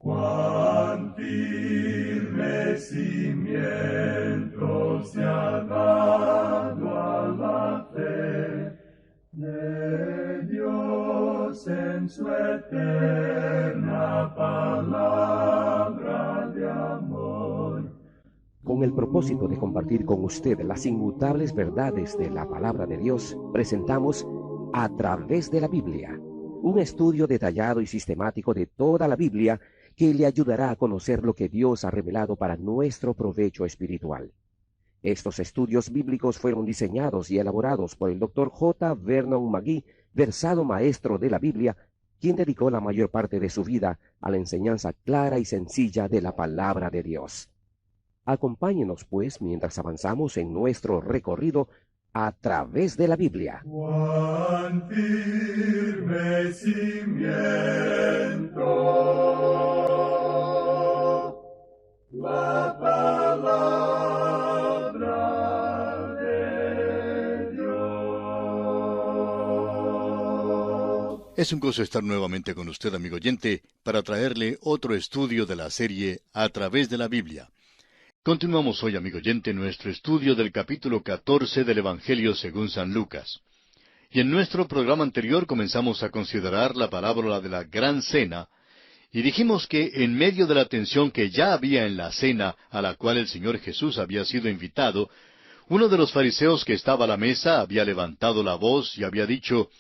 Cuán firme cimiento se ha dado a la fe de Dios en su eterna palabra de amor. Con el propósito de compartir con usted las inmutables verdades de la palabra de Dios, presentamos A Través de la Biblia, un estudio detallado y sistemático de toda la Biblia que le ayudará a conocer lo que Dios ha revelado para nuestro provecho espiritual. Estos estudios bíblicos fueron diseñados y elaborados por el Dr. J. Vernon McGee, versado maestro de la Biblia, quien dedicó la mayor parte de su vida a la enseñanza clara y sencilla de la palabra de Dios. Acompáñenos, pues, mientras avanzamos en nuestro recorrido a través de la Biblia. Cuán firme cimiento la palabra de Dios. Es un gozo estar nuevamente con usted, amigo oyente, para traerle otro estudio de la serie A Través de la Biblia. Continuamos hoy, amigo oyente, nuestro estudio del capítulo 14 del Evangelio según San Lucas. Y en nuestro programa anterior comenzamos a considerar la parábola de la Gran Cena, y dijimos que en medio de la tensión que ya había en la cena a la cual el Señor Jesús había sido invitado, uno de los fariseos que estaba a la mesa había levantado la voz y había dicho: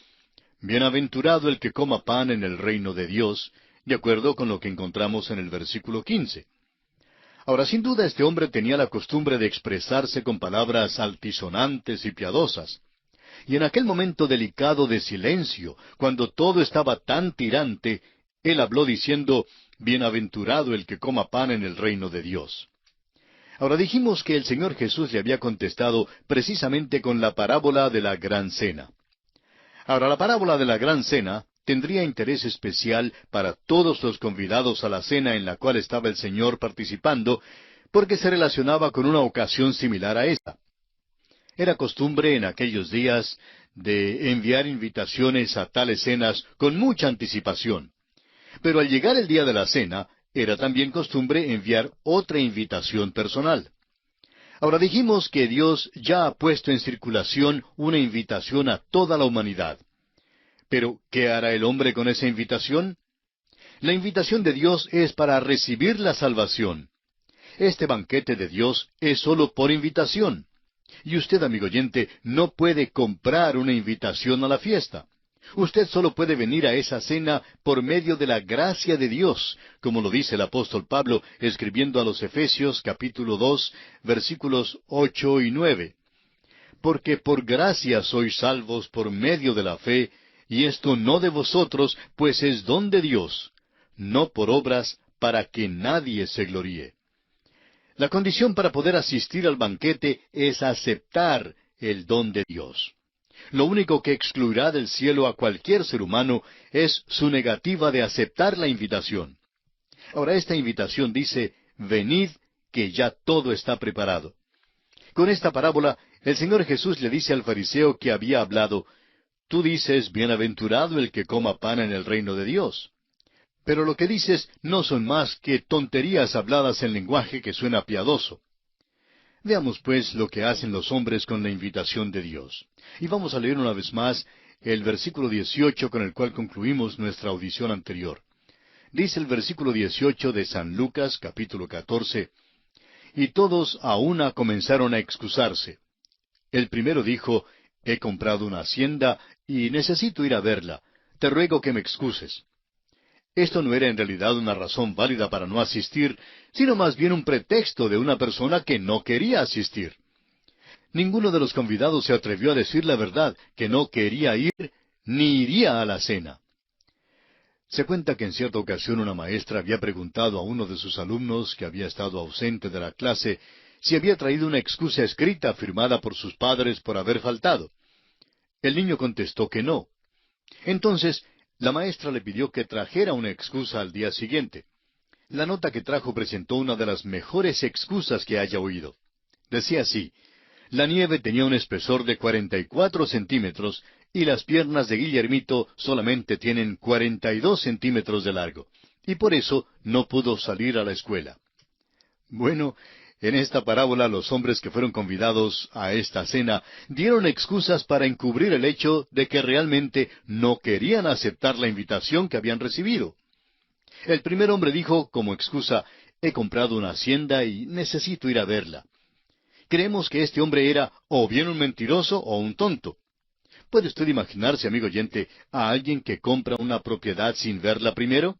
«Bienaventurado el que coma pan en el reino de Dios», de acuerdo con lo que encontramos en el versículo 15. Ahora, sin duda, este hombre tenía la costumbre de expresarse con palabras altisonantes y piadosas. Y en aquel momento delicado de silencio, cuando todo estaba tan tirante, él habló diciendo: «Bienaventurado el que coma pan en el reino de Dios». Ahora dijimos que el Señor Jesús le había contestado precisamente con la parábola de la Gran Cena. Ahora, la parábola de la Gran Cena tendría interés especial para todos los convidados a la cena en la cual estaba el Señor participando, porque se relacionaba con una ocasión similar a esta. Era costumbre en aquellos días de enviar invitaciones a tales cenas con mucha anticipación. Pero al llegar el día de la cena, era también costumbre enviar otra invitación personal. Ahora dijimos que Dios ya ha puesto en circulación una invitación a toda la humanidad. Pero, ¿qué hará el hombre con esa invitación? La invitación de Dios es para recibir la salvación. Este banquete de Dios es solo por invitación. Y usted, amigo oyente, no puede comprar una invitación a la fiesta. Usted solo puede venir a esa cena por medio de la gracia de Dios, como lo dice el apóstol Pablo escribiendo a los Efesios capítulo 2, versículos 8 y 9. Porque por gracia sois salvos por medio de la fe, y esto no de vosotros, pues es don de Dios, no por obras, para que nadie se gloríe. La condición para poder asistir al banquete es aceptar el don de Dios. Lo único que excluirá del cielo a cualquier ser humano es su negativa de aceptar la invitación. Ahora, esta invitación dice: «Venid, que ya todo está preparado». Con esta parábola, el Señor Jesús le dice al fariseo que había hablado: «Tú dices, bienaventurado el que coma pan en el reino de Dios». Pero lo que dices no son más que tonterías habladas en lenguaje que suena piadoso. Veamos, pues, lo que hacen los hombres con la invitación de Dios. Y vamos a leer una vez más el versículo 18 con el cual concluimos nuestra audición anterior. Dice el versículo 18 de San Lucas, capítulo 14, «Y todos a una comenzaron a excusarse. El primero dijo: He comprado una hacienda y necesito ir a verla. Te ruego que me excuses». Esto no era en realidad una razón válida para no asistir, sino más bien un pretexto de una persona que no quería asistir. Ninguno de los convidados se atrevió a decir la verdad, que no quería ir ni iría a la cena. Se cuenta que en cierta ocasión una maestra había preguntado a uno de sus alumnos que había estado ausente de la clase si había traído una excusa escrita firmada por sus padres por haber faltado. El niño contestó que no. Entonces, la maestra le pidió que trajera una excusa al día siguiente. La nota que trajo presentó una de las mejores excusas que haya oído. Decía así: «La nieve tenía un espesor de 44 centímetros y las piernas de Guillermito solamente tienen 42 centímetros de largo. y por eso no pudo salir a la escuela. Bueno, en esta parábola los hombres que fueron convidados a esta cena dieron excusas para encubrir el hecho de que realmente no querían aceptar la invitación que habían recibido. El primer hombre dijo como excusa: he comprado una hacienda y necesito ir a verla. Creemos que este hombre era o bien un mentiroso o un tonto. ¿Puede usted imaginarse, amigo oyente, a alguien que compra una propiedad sin verla primero?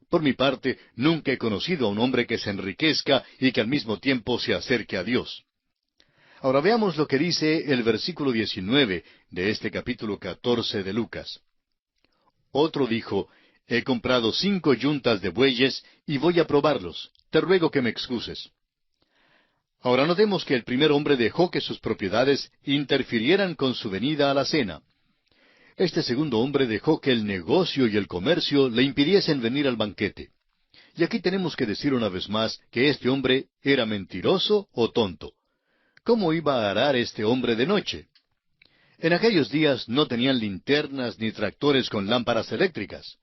Por mi parte, nunca he conocido a un hombre que se enriquezca y que al mismo tiempo se acerque a Dios. Ahora veamos lo que dice el versículo 19 de este capítulo 14 de Lucas. Otro dijo: he comprado 5 yuntas de bueyes y voy a probarlos. Te ruego que me excuses. Ahora notemos que el primer hombre dejó que sus propiedades interfirieran con su venida a la cena. Este segundo hombre dejó que el negocio y el comercio le impidiesen venir al banquete. Y aquí tenemos que decir una vez más que este hombre era mentiroso o tonto. ¿Cómo iba a arar este hombre de noche? En aquellos días no tenían linternas ni tractores con lámparas eléctricas.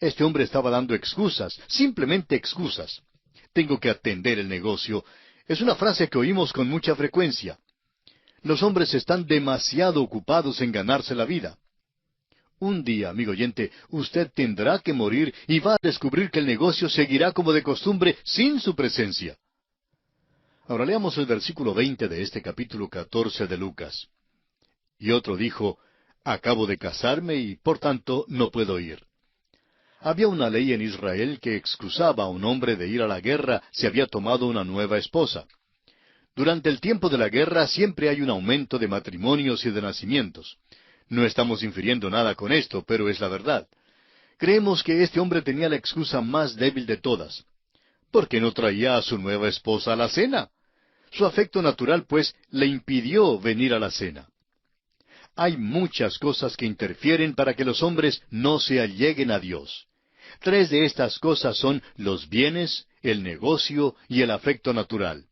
Este hombre estaba dando excusas, simplemente excusas. Tengo que atender el negocio. Es una frase que oímos con mucha frecuencia. Los hombres están demasiado ocupados en ganarse la vida. Un día, amigo oyente, usted tendrá que morir y va a descubrir que el negocio seguirá como de costumbre sin su presencia. Ahora leamos el versículo 20 de este capítulo 14 de Lucas. Y otro dijo: acabo de casarme y por tanto no puedo ir. Había una ley en Israel que excusaba a un hombre de ir a la guerra si había tomado una nueva esposa. Durante el tiempo de la guerra siempre hay un aumento de matrimonios y de nacimientos. No estamos infiriendo nada con esto, pero es la verdad. Creemos que este hombre tenía la excusa más débil de todas. ¿Por qué no traía a su nueva esposa a la cena? Su afecto natural, pues, le impidió venir a la cena. Hay muchas cosas que interfieren para que los hombres no se alleguen a Dios. 3 de estas cosas son los bienes, el negocio y el afecto natural.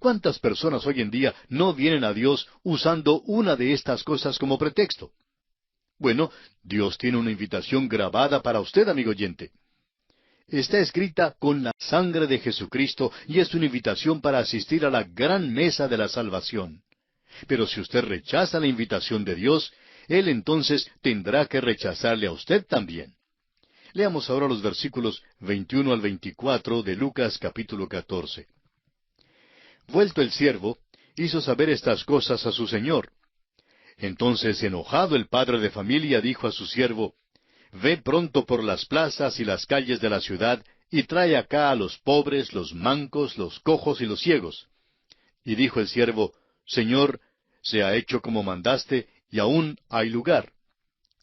¿Cuántas personas hoy en día no vienen a Dios usando una de estas cosas como pretexto? Bueno, Dios tiene una invitación grabada para usted, amigo oyente. Está escrita con la sangre de Jesucristo y es una invitación para asistir a la gran mesa de la salvación. Pero si usted rechaza la invitación de Dios, Él entonces tendrá que rechazarle a usted también. Leamos ahora los versículos 21 al 24 de Lucas capítulo 14. Vuelto el siervo, hizo saber estas cosas a su señor. Entonces, enojado el padre de familia, dijo a su siervo: ve pronto por las plazas y las calles de la ciudad, y trae acá a los pobres, los mancos, los cojos y los ciegos. Y dijo el siervo: Señor, se ha hecho como mandaste, y aún hay lugar.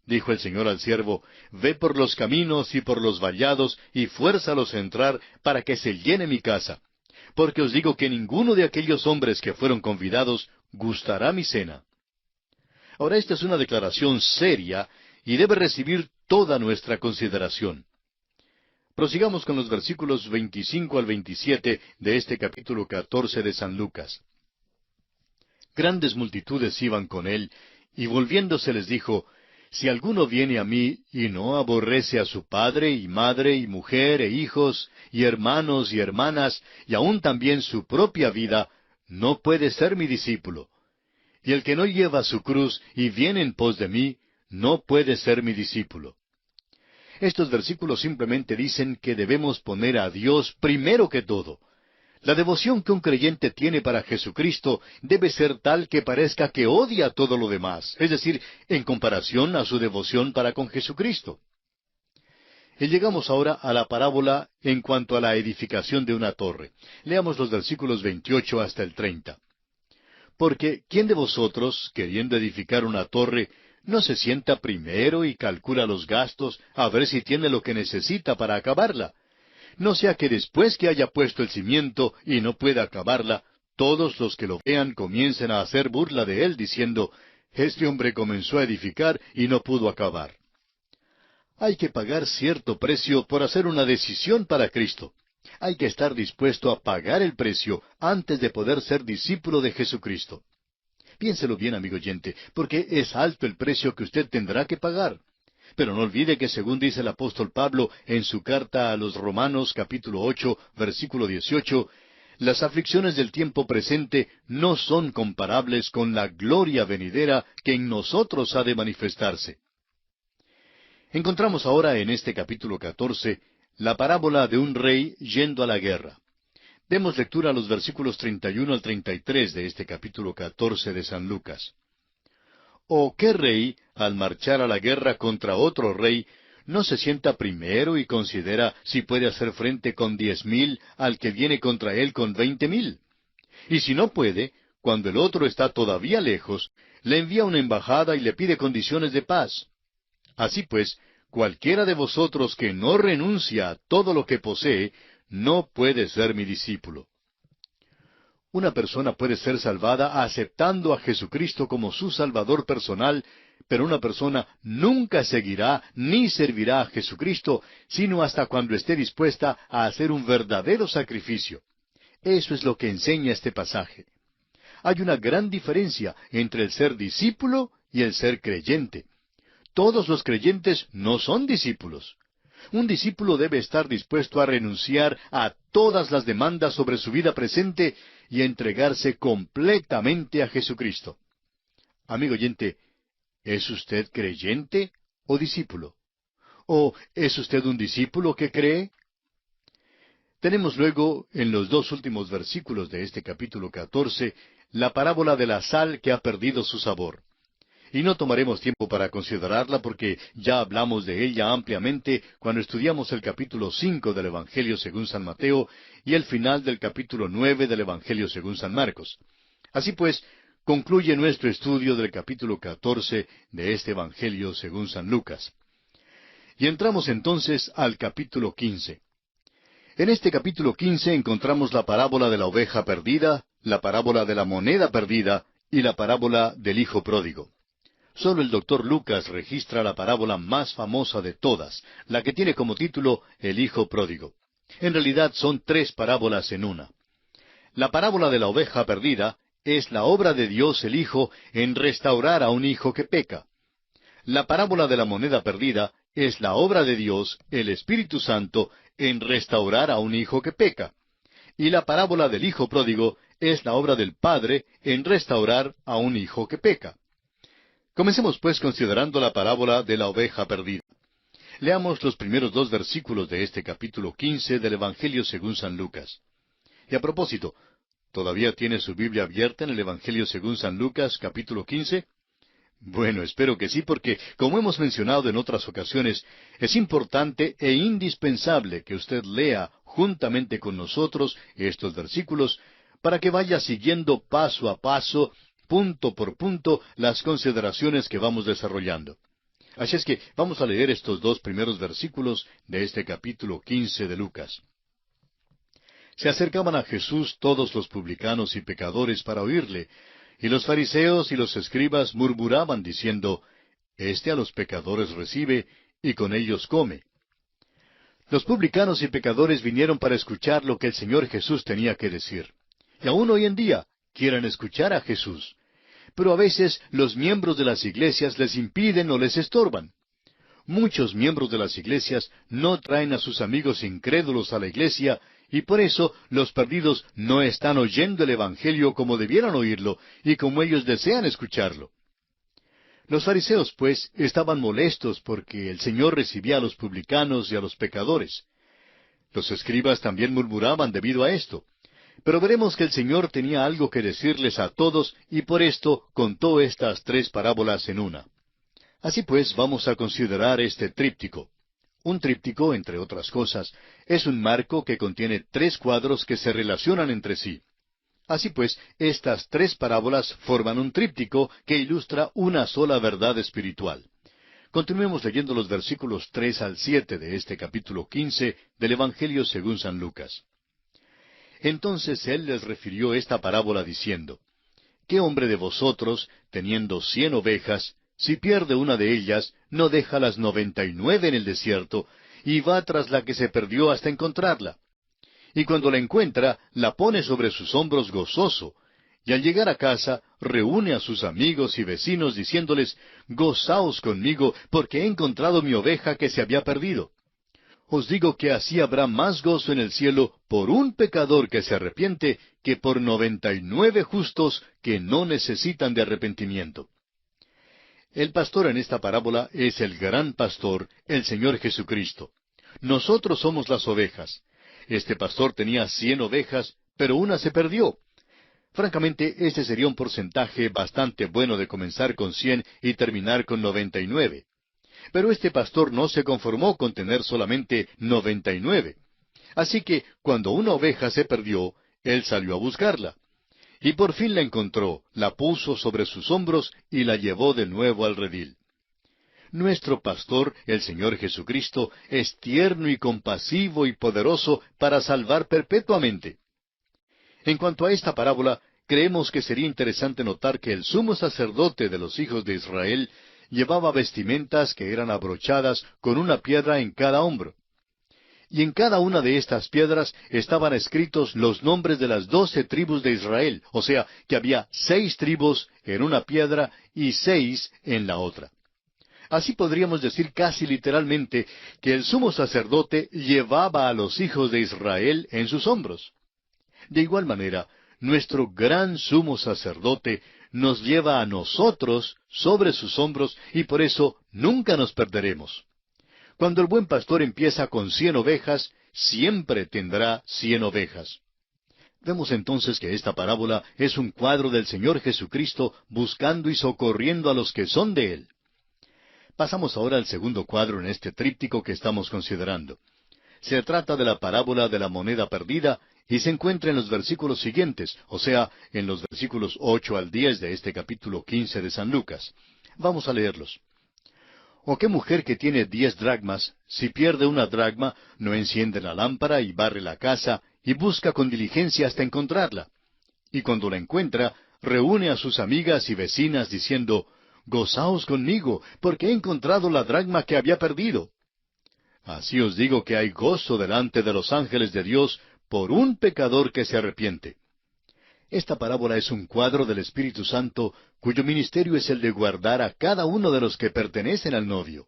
Dijo el Señor al siervo: ve por los caminos y por los vallados, y fuérzalos a entrar, para que se llene mi casa. Porque os digo que ninguno de aquellos hombres que fueron convidados gustará mi cena. Ahora, esta es una declaración seria, y debe recibir toda nuestra consideración. Prosigamos con los versículos 25 al 27 de este capítulo 14 de San Lucas. Grandes multitudes iban con él, y volviéndose les dijo: si alguno viene a mí y no aborrece a su padre y madre y mujer e hijos y hermanos y hermanas y aun también su propia vida, no puede ser mi discípulo. Y el que no lleva su cruz y viene en pos de mí, no puede ser mi discípulo. Estos versículos simplemente dicen que debemos poner a Dios primero que todo. La devoción que un creyente tiene para Jesucristo debe ser tal que parezca que odia todo lo demás, es decir, en comparación a su devoción para con Jesucristo. Y llegamos ahora a la parábola en cuanto a la edificación de una torre. Leamos los versículos 28 hasta el 30. Porque, ¿quién de vosotros, queriendo edificar una torre, no se sienta primero y calcula los gastos a ver si tiene lo que necesita para acabarla? No sea que después que haya puesto el cimiento y no pueda acabarla, todos los que lo vean comiencen a hacer burla de él, diciendo: este hombre comenzó a edificar y no pudo acabar. Hay que pagar cierto precio por hacer una decisión para Cristo. Hay que estar dispuesto a pagar el precio antes de poder ser discípulo de Jesucristo. Piénselo bien, amigo oyente, porque es alto el precio que usted tendrá que pagar. Pero no olvide que según dice el apóstol Pablo en su carta a los Romanos capítulo 8, versículo 18, las aflicciones del tiempo presente no son comparables con la gloria venidera que en nosotros ha de manifestarse. Encontramos ahora en este capítulo 14 la parábola de un rey yendo a la guerra. Demos lectura a los versículos 31 al 33 de este capítulo 14 de San Lucas. ¿O qué rey, al marchar a la guerra contra otro rey, no se sienta primero y considera si puede hacer frente con 10,000 al que viene contra él con 20,000? Y si no puede, cuando el otro está todavía lejos, le envía una embajada y le pide condiciones de paz. Así pues, cualquiera de vosotros que no renuncia a todo lo que posee, no puede ser mi discípulo. Una persona puede ser salvada aceptando a Jesucristo como su Salvador personal, pero una persona nunca seguirá ni servirá a Jesucristo, sino hasta cuando esté dispuesta a hacer un verdadero sacrificio. Eso es lo que enseña este pasaje. Hay una gran diferencia entre el ser discípulo y el ser creyente. Todos los creyentes no son discípulos. Un discípulo debe estar dispuesto a renunciar a todas las demandas sobre su vida presente y a entregarse completamente a Jesucristo. Amigo oyente, ¿es usted creyente o discípulo? ¿O es usted un discípulo que cree? Tenemos luego, en los dos últimos versículos de este capítulo 14, la parábola de la sal que ha perdido su sabor. Y no tomaremos tiempo para considerarla porque ya hablamos de ella ampliamente cuando estudiamos el capítulo 5 del Evangelio según San Mateo y el final del capítulo 9 del Evangelio según San Marcos. Así pues, concluye nuestro estudio del capítulo 14 de este Evangelio según San Lucas. Y entramos entonces al capítulo 15. En este capítulo 15 encontramos la parábola de la oveja perdida, la parábola de la moneda perdida y la parábola del hijo pródigo. Solo el doctor Lucas registra la parábola más famosa de todas, la que tiene como título El hijo pródigo. En realidad son tres parábolas en una. La parábola de la oveja perdida es la obra de Dios el Hijo en restaurar a un hijo que peca. La parábola de la moneda perdida es la obra de Dios, el Espíritu Santo, en restaurar a un hijo que peca. Y la parábola del hijo pródigo es la obra del Padre en restaurar a un hijo que peca. Comencemos pues considerando la parábola de la oveja perdida. Leamos los primeros dos versículos de este capítulo 15 del Evangelio según San Lucas. Y a propósito, ¿todavía tiene su Biblia abierta en el Evangelio según San Lucas, capítulo 15? Bueno, espero que sí, porque, como hemos mencionado en otras ocasiones, es importante e indispensable que usted lea juntamente con nosotros estos versículos para que vaya siguiendo paso a paso, punto por punto, las consideraciones que vamos desarrollando. Así es que vamos a leer estos dos primeros versículos de este capítulo 15 de Lucas. Se acercaban a Jesús todos los publicanos y pecadores para oírle, y los fariseos y los escribas murmuraban diciendo, Este a los pecadores recibe, y con ellos come. Los publicanos y pecadores vinieron para escuchar lo que el Señor Jesús tenía que decir. Y aún hoy en día quieren escuchar a Jesús. Pero a veces los miembros de las iglesias les impiden o les estorban. Muchos miembros de las iglesias no traen a sus amigos incrédulos a la iglesia, y por eso los perdidos no están oyendo el Evangelio como debieran oírlo y como ellos desean escucharlo. Los fariseos, pues, estaban molestos porque el Señor recibía a los publicanos y a los pecadores. Los escribas también murmuraban debido a esto. Pero veremos que el Señor tenía algo que decirles a todos y por esto contó estas tres parábolas en una. Así pues, vamos a considerar este tríptico. Un tríptico, entre otras cosas, es un marco que contiene tres cuadros que se relacionan entre sí. Así pues, estas tres parábolas forman un tríptico que ilustra una sola verdad espiritual. Continuemos leyendo los versículos 3 al 7 de este capítulo 15 del Evangelio según San Lucas. Entonces él les refirió esta parábola diciendo, ¿Qué hombre de vosotros, teniendo 100 ovejas, si pierde una de ellas, no deja las 99 en el desierto, y va tras la que se perdió hasta encontrarla? Y cuando la encuentra, la pone sobre sus hombros gozoso, Y al llegar a casa, reúne a sus amigos y vecinos diciéndoles, gozaos conmigo, porque he encontrado mi oveja que se había perdido. Os digo que así habrá más gozo en el cielo por un pecador que se arrepiente que por 99 justos que no necesitan de arrepentimiento. El pastor en esta parábola es el gran pastor, el Señor Jesucristo. Nosotros somos las ovejas. Este pastor tenía 100 ovejas, pero una se perdió. Francamente, este sería un porcentaje bastante bueno de comenzar con 100 y terminar con 99. Pero este pastor no se conformó con tener solamente 99. Así que, cuando una oveja se perdió, él salió a buscarla. Y por fin la encontró, la puso sobre sus hombros y la llevó de nuevo al redil. Nuestro pastor, el Señor Jesucristo, es tierno y compasivo y poderoso para salvar perpetuamente. En cuanto a esta parábola, creemos que sería interesante notar que el sumo sacerdote de los hijos de Israel llevaba vestimentas que eran abrochadas con una piedra en cada hombro. Y en cada una de estas piedras estaban escritos los nombres de las 12 tribus de Israel, o sea, que había 6 tribus en una piedra y 6 en la otra. Así podríamos decir casi literalmente que el sumo sacerdote llevaba a los hijos de Israel en sus hombros. De igual manera, nuestro gran sumo sacerdote nos lleva a nosotros sobre sus hombros y por eso nunca nos perderemos. Cuando el buen pastor empieza con 100 ovejas, siempre tendrá 100 ovejas. Vemos entonces que esta parábola es un cuadro del Señor Jesucristo buscando y socorriendo a los que son de Él. Pasamos ahora al segundo cuadro en este tríptico que estamos considerando. Se trata de la parábola de la moneda perdida y se encuentra en los versículos siguientes, o sea, en los versículos 8 al 10 de este capítulo 15 de San Lucas. Vamos a leerlos. ¿O qué mujer que tiene 10 dracmas, si pierde una dracma, no enciende la lámpara y barre la casa y busca con diligencia hasta encontrarla? Y cuando la encuentra, reúne a sus amigas y vecinas diciendo, gozaos conmigo, porque he encontrado la dracma que había perdido. Así os digo que hay gozo delante de los ángeles de Dios por un pecador que se arrepiente. Esta parábola es un cuadro del Espíritu Santo, cuyo ministerio es el de guardar a cada uno de los que pertenecen al novio.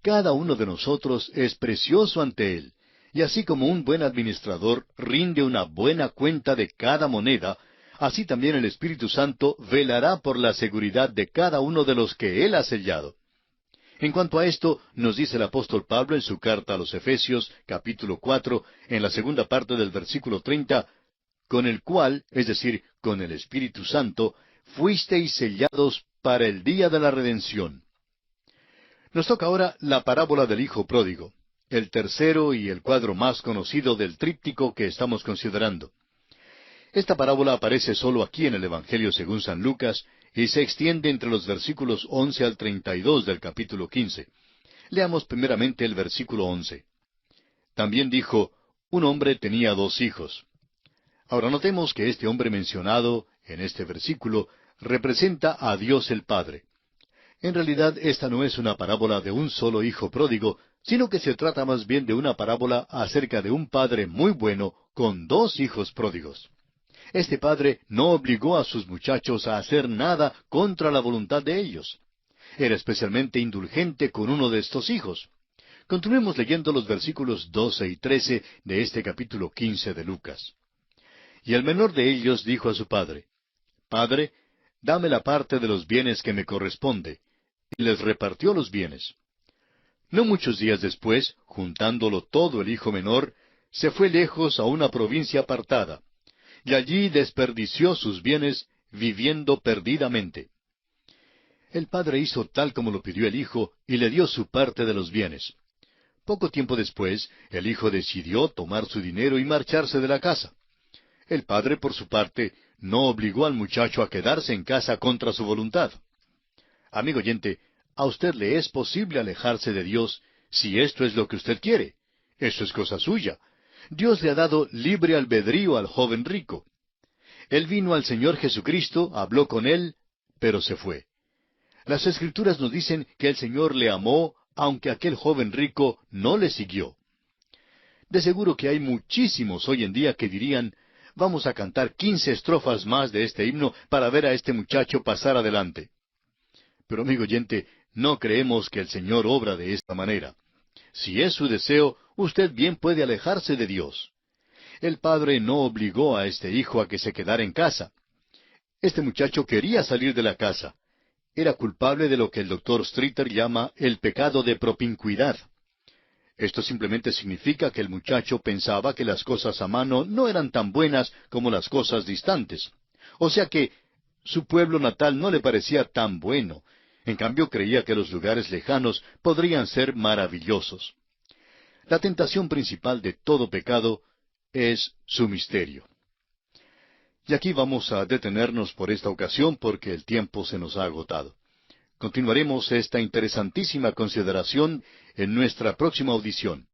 Cada uno de nosotros es precioso ante Él, y así como un buen administrador rinde una buena cuenta de cada moneda, así también el Espíritu Santo velará por la seguridad de cada uno de los que Él ha sellado. En cuanto a esto, nos dice el apóstol Pablo en su carta a los Efesios, capítulo 4, en la segunda parte del versículo 30, con el cual, es decir, con el Espíritu Santo, fuisteis sellados para el día de la redención. Nos toca ahora la parábola del Hijo Pródigo, el tercero y el cuadro más conocido del tríptico que estamos considerando. Esta parábola aparece solo aquí en el Evangelio según San Lucas y se extiende entre los versículos 11 al 32 del capítulo 15. Leamos primeramente el versículo 11. También dijo, un hombre tenía 2 hijos. Ahora notemos que este hombre mencionado en este versículo representa a Dios el Padre. En realidad esta no es una parábola de un solo hijo pródigo, sino que se trata más bien de una parábola acerca de un padre muy bueno con 2 hijos pródigos. Este padre no obligó a sus muchachos a hacer nada contra la voluntad de ellos. Era especialmente indulgente con uno de estos hijos. Continuemos leyendo los versículos 12 y 13 de este capítulo 15 de Lucas. Y el menor de ellos dijo a su padre, Padre, dame la parte de los bienes que me corresponde. Y les repartió los bienes. No muchos días después, juntándolo todo el hijo menor, se fue lejos a una provincia apartada, y allí desperdició sus bienes, viviendo perdidamente. El padre hizo tal como lo pidió el hijo, y le dio su parte de los bienes. Poco tiempo después, el hijo decidió tomar su dinero y marcharse de la casa. El padre, por su parte, no obligó al muchacho a quedarse en casa contra su voluntad. Amigo oyente, a usted le es posible alejarse de Dios si esto es lo que usted quiere. Eso es cosa suya. Dios le ha dado libre albedrío al joven rico. Él vino al Señor Jesucristo, habló con Él, pero se fue. Las Escrituras nos dicen que el Señor le amó, aunque aquel joven rico no le siguió. De seguro que hay muchísimos hoy en día que dirían, Vamos a cantar 15 estrofas más de este himno para ver a este muchacho pasar adelante. Pero amigo oyente, no creemos que el Señor obra de esta manera. Si es su deseo, usted bien puede alejarse de Dios. El padre no obligó a este hijo a que se quedara en casa. Este muchacho quería salir de la casa. Era culpable de lo que el doctor Streeter llama el pecado de propincuidad. Esto simplemente significa que el muchacho pensaba que las cosas a mano no eran tan buenas como las cosas distantes. O sea que su pueblo natal no le parecía tan bueno. En cambio, creía que los lugares lejanos podrían ser maravillosos. La tentación principal de todo pecado es su misterio. Y aquí vamos a detenernos por esta ocasión porque el tiempo se nos ha agotado. Continuaremos esta interesantísima consideración en nuestra próxima audición.